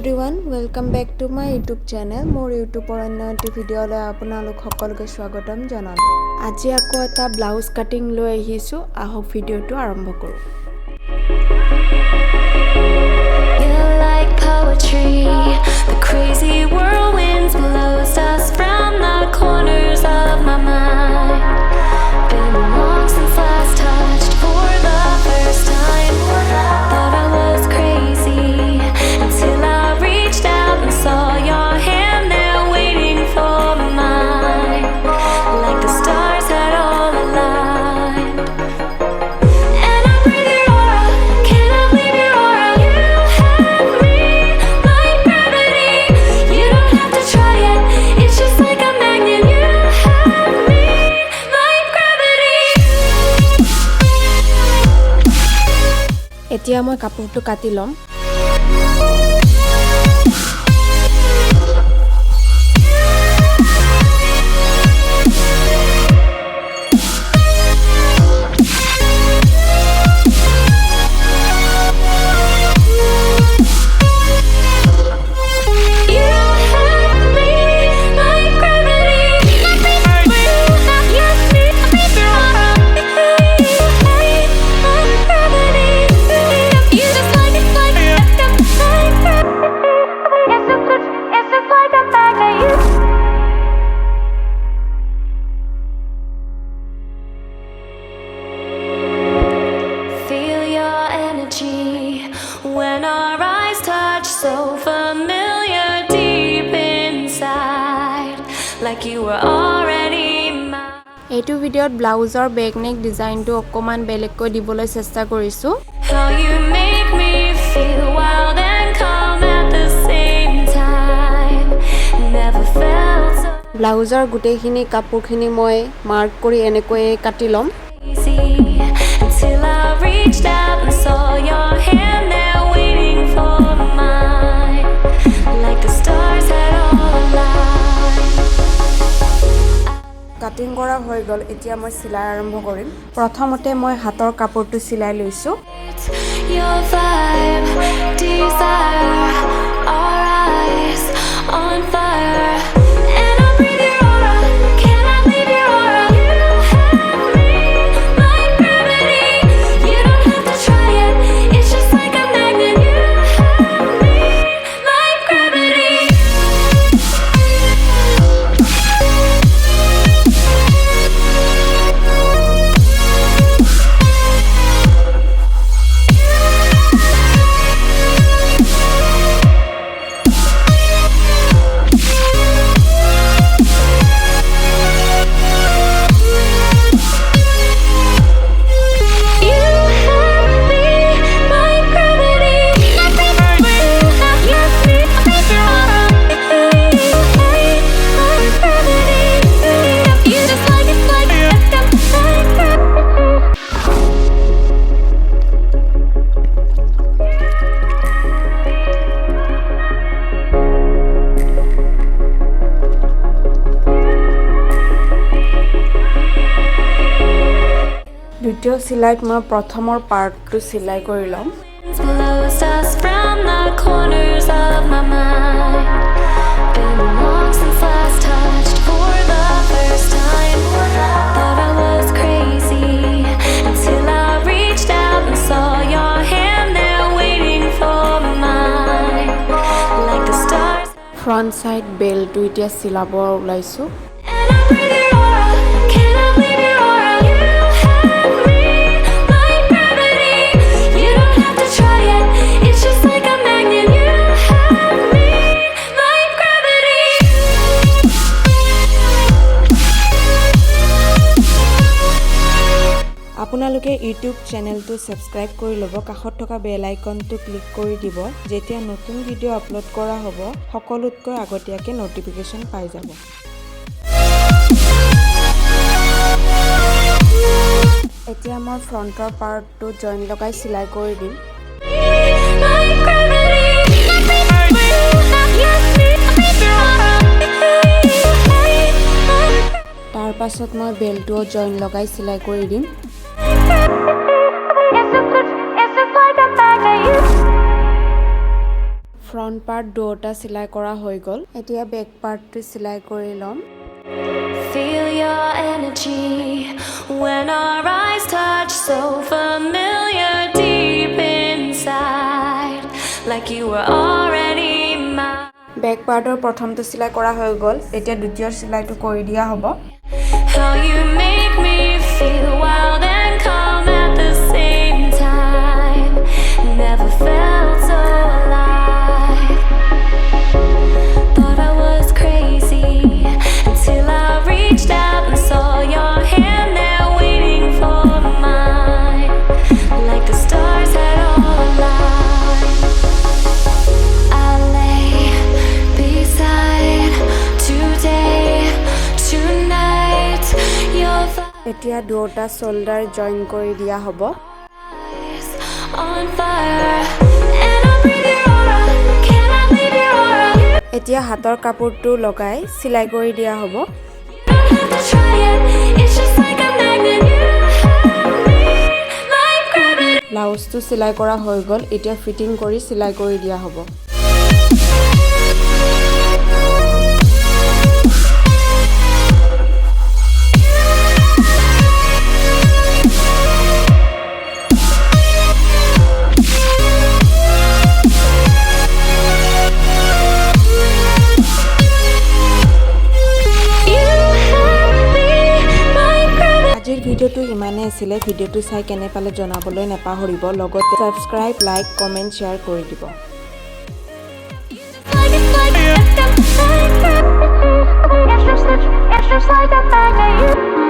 everyone, welcome back to my YouTube channel. More YouTube or another video le আপোনালোক সকলোকে স্বাগতম জনালো। আজি আকৌ এটা ব্লাউজ কাটিং লৈ আহিছো। আহক ভিডিওটো আৰম্ভ কৰো। You're like poetry, the crazy whirlwinds blows us from the corners of my mind. Been long since last touched for the first time. Thought I was crazy until I reached out and saw your hand there waiting for mine. Like the stars had all aligned. And I breathe your aura, cannot leave your aura. You have me like gravity. You don't have to try it, it's just like a magnet. You have me like gravity. এতিয়া মই কাপোৰটো কাটি লম। You have me like gravity. Yes, me like gravity. You just like it's like it's just like a magnet. Feel your energy when our eyes touch, so familiar deep inside, like you were already mine. এইটো ভিডিওত ব্লাউজৰ bake নেক ডিজাইনটো অকমান বেলেগকৈ দিবলৈ চেষ্টা কৰিছো। How you make me feel wild and calm at the same time. Never felt so ব্লাউজৰ গোটেইখিনি কাপোৰখিনি মই মাৰ্ক কৰি এনেকৈ কাটি লম। easy until I reached out and saw your hand there waiting for mine. Like the stars had all aligned. Cutting কৰা হৈ গল। এতিয়া মই চিলাই আৰম্ভ কৰিম। প্ৰথমতে মই হাতৰ কাপোৰটো চিলাই লৈছো। Your vibe, desire, our eyes on fire. And I breathe your aura, cannot leave your aura. You have me like gravity. You don't have to try it, it's just like a magnet. You have me like gravity. You have me like gravity. Yes, me like gravity. You just like it's like it's just like gravity. দ্বিতীয় চিলাইত মই প্ৰথমৰ পাৰ্টটো চিলাই কৰি ল'ম। Blows us from the corners of my mind. Been long since last touched for the first time. Thought I was crazy until I reached out and saw your hand there waiting for mine. Like the stars. Front side বেলটো এতিয়া চিলাব ওলাইছো। And I breathe your aura, cannot leave your aura. You have me like gravity. You don't have to try it, it's just like a magnet. You have me like gravity. আপোনালোকে YouTube চেনেলটো subscribe কৰি ল'ব। কাষত থকা bell আইকনটো click কৰি দিব। যেতিয়া নতুন ভিডিও আপলোড কৰা হ'ব সকলোতকৈ আগতীয়াকৈ নটিফিকেশ্যন পাই যাব। এতিয়া মই ফ্ৰণ্টৰ পাৰ্টটো জইন লগাই চিলাই কৰি দিম। Like gravity. Yes, me তাৰ পাছত মই বেলটোও জইন লগাই চিলাই কৰি দিম। It's just like a magnet. Front part দুটা চিলাই কৰা হৈ গ'ল এতিয়া বেক পাৰ্টটো চিলাই কৰি ল'ম Feel your energy when our eyes touch, so familiar deep inside, like you were already mine. Back পাৰ্টৰ প্ৰথমটো চিলাই কৰা হৈ গ'ল এতিয়া দ্বিতীয় চিলাইটো কৰি দিয়া হ'ব How you make me feel wild and calm at the same time. Never felt so alive. Thought I was crazy until I reached out and saw your hand there waiting for mine. Like the stars had all aligned. I lay beside today, tonight. Your এতিয়া দুটা শোল্ডাৰ join কৰি দিয়া হ'ব eyes on fire, and I breathe your aura. Can I leave your aura? এতিয়া হাতৰ কাপোৰটো লগাই চিলাই কৰি দিয়া হ'ব You don't have to try it. It's just like a magnet. You have me like gravity. ব্লাউজটো চিলাই কৰা হৈ গ'ল এতিয়া ফিটিং কৰি চিলাই কৰি দিয়া হ'ব You have me like gravity. আজিৰ ভিডিঅ'টো ইমানেই আছিলে ভিডিঅ'টো চাই কেনে পালে জনাবলৈ নাপাহৰিব লগতে সাবস্ক্ৰাইব লাইক কমেন্ট শেয়াৰ কৰি দিব It's just like a magnet.